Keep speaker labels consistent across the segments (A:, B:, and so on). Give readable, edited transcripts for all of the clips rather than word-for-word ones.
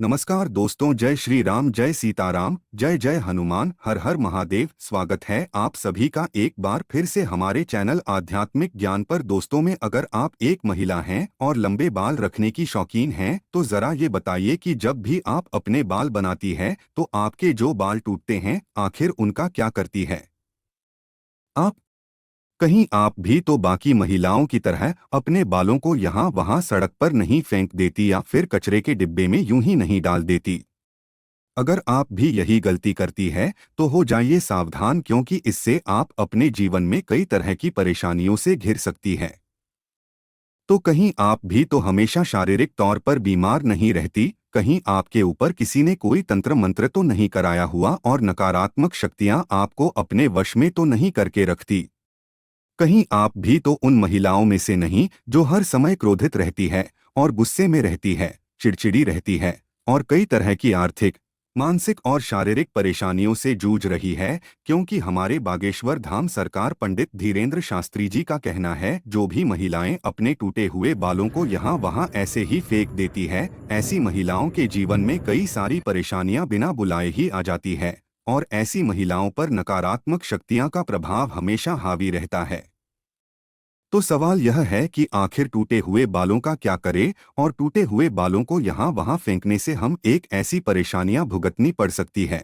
A: नमस्कार दोस्तों, जय श्री राम, जय सीताराम, जय जय हनुमान, हर हर महादेव। स्वागत है आप सभी का एक बार फिर से हमारे चैनल आध्यात्मिक ज्ञान पर। दोस्तों में अगर आप एक महिला हैं और लंबे बाल रखने की शौकीन हैं तो जरा ये बताइए कि जब भी आप अपने बाल बनाती है तो आपके जो बाल टूटते हैं आखिर उनका क्या करती है आप? कहीं आप भी तो बाकी महिलाओं की तरह अपने बालों को यहाँ वहाँ सड़क पर नहीं फेंक देती या फिर कचरे के डिब्बे में यूं ही नहीं डाल देती? अगर आप भी यही गलती करती है तो हो जाइए सावधान, क्योंकि इससे आप अपने जीवन में कई तरह की परेशानियों से घिर सकती हैं। तो कहीं आप भी तो हमेशा शारीरिक तौर पर बीमार नहीं रहती? कहीं आपके ऊपर किसी ने कोई तंत्र मंत्र तो नहीं कराया हुआ और नकारात्मक शक्तियां आपको अपने वश में तो नहीं करके रखती? कहीं आप भी तो उन महिलाओं में से नहीं जो हर समय क्रोधित रहती है और गुस्से में रहती है, चिड़चिड़ी रहती है और कई तरह की आर्थिक, मानसिक और शारीरिक परेशानियों से जूझ रही है? क्योंकि हमारे बागेश्वर धाम सरकार पंडित धीरेन्द्र शास्त्री जी का कहना है, जो भी महिलाएं अपने टूटे हुए बालों को यहाँ वहाँ ऐसे ही फेंक देती है, ऐसी महिलाओं के जीवन में कई सारी परेशानियां बिना बुलाए ही आ जाती है और ऐसी महिलाओं पर नकारात्मक शक्तियां का प्रभाव हमेशा हावी रहता है। तो सवाल यह है कि आखिर टूटे हुए बालों का क्या करें, और टूटे हुए बालों को यहाँ वहाँ फेंकने से हम एक ऐसी परेशानियां भुगतनी पड़ सकती है।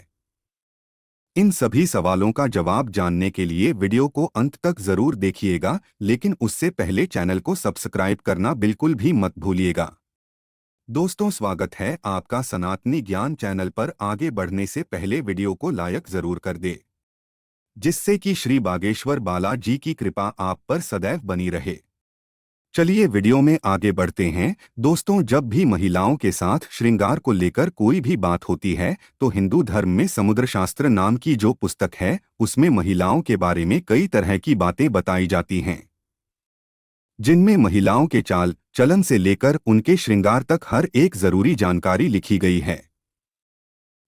A: इन सभी सवालों का जवाब जानने के लिए वीडियो को अंत तक जरूर देखिएगा, लेकिन उससे पहले चैनल को सब्सक्राइब करना बिल्कुल भी मत भूलिएगा। दोस्तों, स्वागत है आपका सनातनी ज्ञान चैनल पर। आगे बढ़ने से पहले वीडियो को लाइक जरूर कर दे, जिससे कि श्री बागेश्वर बालाजी की कृपा आप पर सदैव बनी रहे। चलिए वीडियो में आगे बढ़ते हैं। दोस्तों, जब भी महिलाओं के साथ श्रृंगार को लेकर कोई भी बात होती है तो हिंदू धर्म में समुद्र शास्त्र नाम की जो पुस्तक है उसमें महिलाओं के बारे में कई तरह की बातें बताई जाती हैं, जिनमें महिलाओं के चाल चलन से लेकर उनके श्रृंगार तक हर एक जरूरी जानकारी लिखी गई है।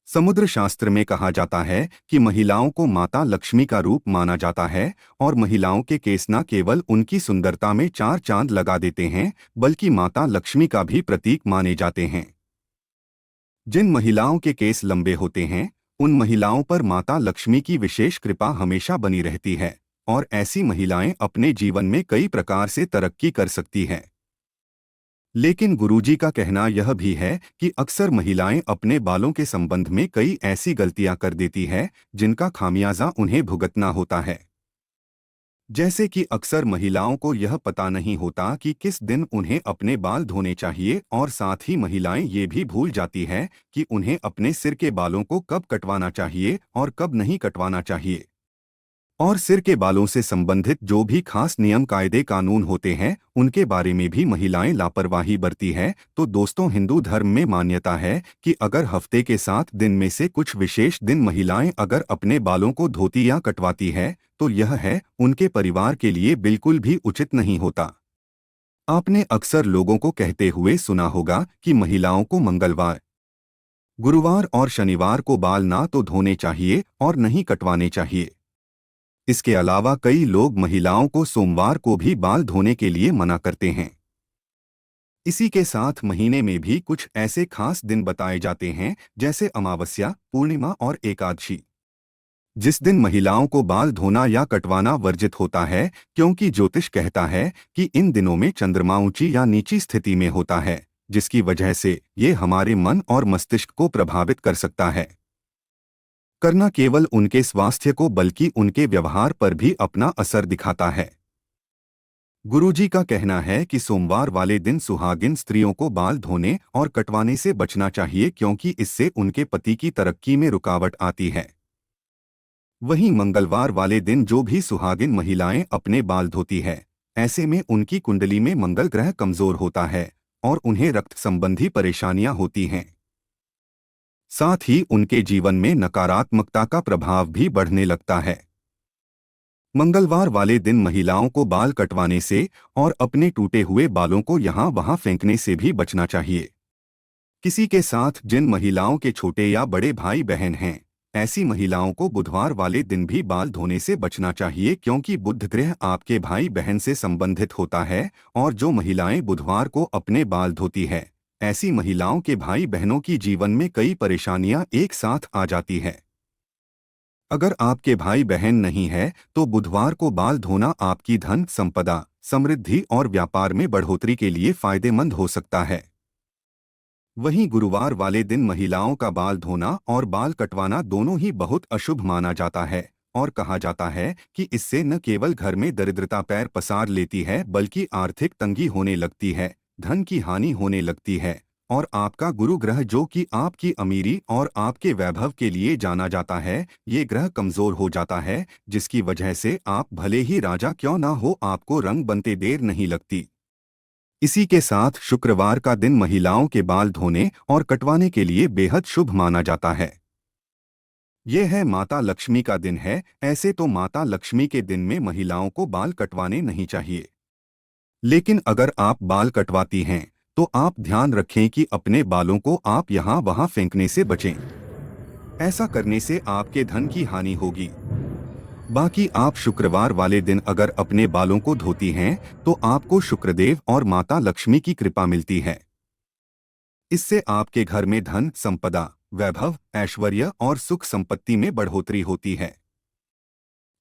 A: समुद्र शास्त्र में कहा जाता है कि महिलाओं को माता लक्ष्मी का रूप माना जाता है और महिलाओं के केस न केवल उनकी सुंदरता में चार चांद लगा देते हैं बल्कि माता लक्ष्मी का भी प्रतीक माने जाते हैं। जिन महिलाओं के केस लंबे होते हैं उन महिलाओं पर माता लक्ष्मी की विशेष कृपा हमेशा बनी रहती है और ऐसी महिलाएं अपने जीवन में कई प्रकार से तरक्की कर सकती हैं। लेकिन गुरुजी का कहना यह भी है कि अक्सर महिलाएं अपने बालों के संबंध में कई ऐसी गलतियां कर देती है जिनका खामियाजा उन्हें भुगतना होता है। जैसे कि अक्सर महिलाओं को यह पता नहीं होता कि किस दिन उन्हें अपने बाल धोने चाहिए, और साथ ही महिलाएं ये भी भूल जाती है कि उन्हें अपने सिर के बालों को कब कटवाना चाहिए और कब नहीं कटवाना चाहिए। और सिर के बालों से संबंधित जो भी खास नियम कायदे कानून होते हैं उनके बारे में भी महिलाएं लापरवाही बरती है। तो दोस्तों, हिंदू धर्म में मान्यता है कि अगर हफ्ते के 7 दिन में से कुछ विशेष दिन महिलाएं अगर अपने बालों को धोती या कटवाती है तो यह है उनके परिवार के लिए बिल्कुल भी उचित नहीं होता। आपने अक्सर लोगों को कहते हुए सुना होगा कि महिलाओं को मंगलवार, गुरुवार और शनिवार को बाल ना तो धोने चाहिए और नहीं कटवाने चाहिए। इसके अलावा कई लोग महिलाओं को सोमवार को भी बाल धोने के लिए मना करते हैं। इसी के साथ महीने में भी कुछ ऐसे खास दिन बताए जाते हैं जैसे अमावस्या, पूर्णिमा और एकादशी, जिस दिन महिलाओं को बाल धोना या कटवाना वर्जित होता है, क्योंकि ज्योतिष कहता है कि इन दिनों में चंद्रमा ऊंची या नीची स्थिति में होता है, जिसकी वजह से ये हमारे मन और मस्तिष्क को प्रभावित कर सकता है। करना केवल उनके स्वास्थ्य को बल्कि उनके व्यवहार पर भी अपना असर दिखाता है। गुरुजी का कहना है कि सोमवार वाले दिन सुहागिन स्त्रियों को बाल धोने और कटवाने से बचना चाहिए, क्योंकि इससे उनके पति की तरक्की में रुकावट आती है। वहीं मंगलवार वाले दिन जो भी सुहागिन महिलाएं अपने बाल धोती है, ऐसे में उनकी कुंडली में मंगल ग्रह कमजोर होता है और उन्हें रक्त संबंधी परेशानियां होती हैं। साथ ही उनके जीवन में नकारात्मकता का प्रभाव भी बढ़ने लगता है। मंगलवार वाले दिन महिलाओं को बाल कटवाने से और अपने टूटे हुए बालों को यहाँ वहाँ फेंकने से भी बचना चाहिए। किसी के साथ जिन महिलाओं के छोटे या बड़े भाई बहन हैं, ऐसी महिलाओं को बुधवार वाले दिन भी बाल धोने से बचना चाहिए, क्योंकि बुध ग्रह आपके भाई बहन से संबंधित होता है और जो महिलाएं बुधवार को अपने बाल धोती है, ऐसी महिलाओं के भाई बहनों की जीवन में कई परेशानियां एक साथ आ जाती है। अगर आपके भाई बहन नहीं है तो बुधवार को बाल धोना आपकी धन संपदा, समृद्धि और व्यापार में बढ़ोतरी के लिए फायदेमंद हो सकता है। वहीं गुरुवार वाले दिन महिलाओं का बाल धोना और बाल कटवाना दोनों ही बहुत अशुभ माना जाता है और कहा जाता है कि इससे न केवल घर में दरिद्रता पैर पसार लेती है बल्कि आर्थिक तंगी होने लगती है, धन की हानि होने लगती है और आपका गुरु ग्रह जो कि आपकी अमीरी और आपके वैभव के लिए जाना जाता है, ये ग्रह कमजोर हो जाता है, जिसकी वजह से आप भले ही राजा क्यों ना हो आपको रंग बनते देर नहीं लगती। इसी के साथ शुक्रवार का दिन महिलाओं के बाल धोने और कटवाने के लिए बेहद शुभ माना जाता है। यह है माता लक्ष्मी का दिन है। ऐसे तो माता लक्ष्मी के दिन में महिलाओं को बाल कटवाने नहीं चाहिए, लेकिन अगर आप बाल कटवाती हैं तो आप ध्यान रखें कि अपने बालों को आप यहाँ वहाँ फेंकने से बचें। ऐसा करने से आपके धन की हानि होगी। बाकी आप शुक्रवार वाले दिन अगर अपने बालों को धोती हैं तो आपको शुक्रदेव और माता लक्ष्मी की कृपा मिलती है। इससे आपके घर में धन संपदा, वैभव, ऐश्वर्य और सुख संपत्ति में बढ़ोतरी होती है।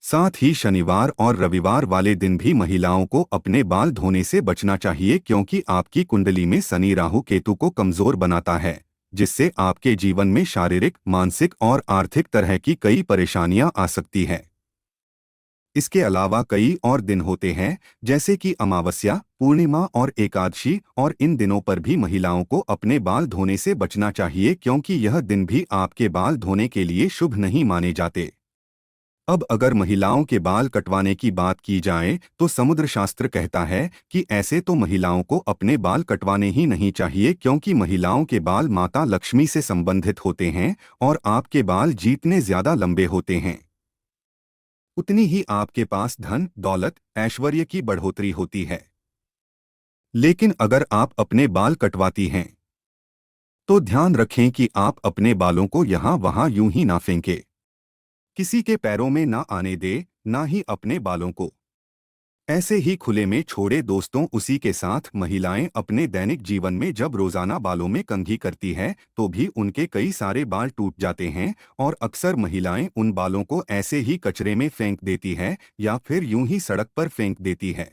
A: साथ ही शनिवार और रविवार वाले दिन भी महिलाओं को अपने बाल धोने से बचना चाहिए क्योंकि आपकी कुंडली में शनि राहु केतु को कमजोर बनाता है, जिससे आपके जीवन में शारीरिक, मानसिक और आर्थिक तरह की कई परेशानियां आ सकती है। इसके अलावा कई और दिन होते हैं जैसे कि अमावस्या, पूर्णिमा और एकादशी, और इन दिनों पर भी महिलाओं को अपने बाल धोने से बचना चाहिए क्योंकि यह दिन भी आपके बाल धोने के लिए शुभ नहीं माने जाते। अब अगर महिलाओं के बाल कटवाने की बात की जाए तो समुद्र शास्त्र कहता है कि ऐसे तो महिलाओं को अपने बाल कटवाने ही नहीं चाहिए क्योंकि महिलाओं के बाल माता लक्ष्मी से संबंधित होते हैं और आपके बाल जितने ज्यादा लंबे होते हैं उतनी ही आपके पास धन, दौलत, ऐश्वर्य की बढ़ोतरी होती है। लेकिन अगर आप अपने बाल कटवाती हैं तो ध्यान रखें कि आप अपने बालों को यहाँ वहाँ यूं ही ना फेंके, किसी के पैरों में ना आने दे, ना ही अपने बालों को ऐसे ही खुले में छोड़े। दोस्तों, उसी के साथ महिलाएं अपने दैनिक जीवन में जब रोजाना बालों में कंघी करती है तो भी उनके कई सारे बाल टूट जाते हैं और अक्सर महिलाएं उन बालों को ऐसे ही कचरे में फेंक देती है या फिर यूं ही सड़क पर फेंक देती है।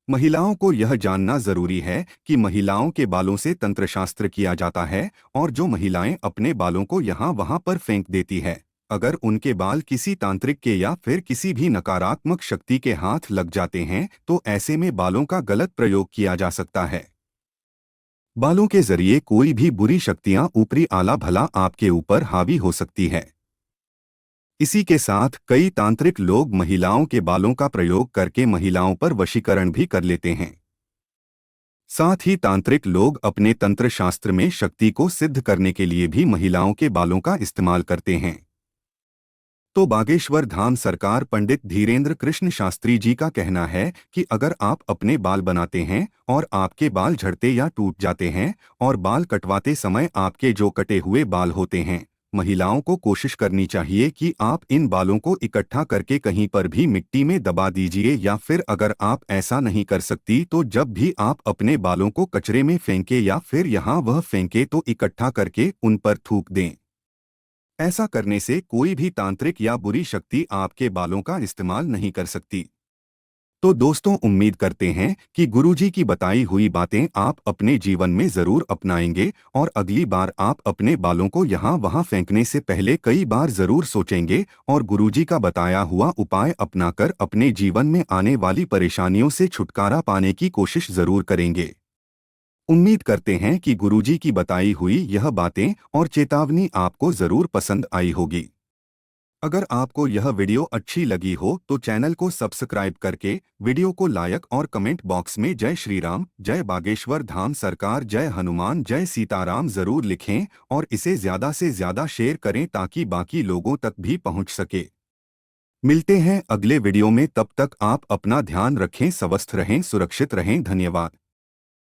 A: महिलाओं को यह जानना जरूरी है कि महिलाओं के बालों से तंत्रशास्त्र किया जाता है और जो महिलाएं अपने बालों को यहाँ वहाँ पर फेंक देती है, अगर उनके बाल किसी तांत्रिक के या फिर किसी भी नकारात्मक शक्ति के हाथ लग जाते हैं तो ऐसे में बालों का गलत प्रयोग किया जा सकता है। बालों के जरिए कोई भी बुरी शक्तियां ऊपरी आला भला आपके ऊपर हावी हो सकती है। इसी के साथ कई तांत्रिक लोग महिलाओं के बालों का प्रयोग करके महिलाओं पर वशीकरण भी कर लेते हैं। साथ ही तांत्रिक लोग अपने तंत्र शास्त्र में शक्ति को सिद्ध करने के लिए भी महिलाओं के बालों का इस्तेमाल करते हैं। तो बागेश्वर धाम सरकार पंडित धीरेन्द्र कृष्ण शास्त्री जी का कहना है कि अगर आप अपने बाल बनाते हैं और आपके बाल झड़ते या टूट जाते हैं और बाल कटवाते समय आपके जो कटे हुए बाल होते हैं, महिलाओं को कोशिश करनी चाहिए कि आप इन बालों को इकट्ठा करके कहीं पर भी मिट्टी में दबा दीजिए या फिर अगर आप ऐसा नहीं कर सकती तो जब भी आप अपने बालों को कचरे में फेंके या फिर यहाँ वह फेंके तो इकट्ठा करके उन पर थूक दें। ऐसा करने से कोई भी तांत्रिक या बुरी शक्ति आपके बालों का इस्तेमाल नहीं कर सकती। तो दोस्तों, उम्मीद करते हैं कि गुरुजी की बताई हुई बातें आप अपने जीवन में जरूर अपनाएंगे और अगली बार आप अपने बालों को यहाँ वहाँ फेंकने से पहले कई बार जरूर सोचेंगे और गुरुजी का बताया हुआ उपाय अपनाकर अपने जीवन में आने वाली परेशानियों से छुटकारा पाने की कोशिश जरूर करेंगे। उम्मीद करते हैं कि गुरुजी की बताई हुई यह बातें और चेतावनी आपको जरूर पसंद आई होगी। अगर आपको यह वीडियो अच्छी लगी हो तो चैनल को सब्सक्राइब करके वीडियो को लाइक और कमेंट बॉक्स में जय श्री राम, जय बागेश्वर धाम सरकार, जय हनुमान, जय सीताराम जरूर लिखें और इसे ज्यादा से ज्यादा शेयर करें ताकि बाकी लोगों तक भी पहुंच सके। मिलते हैं अगले वीडियो में, तब तक आप अपना ध्यान रखें, स्वस्थ रहें, सुरक्षित रहें। धन्यवाद।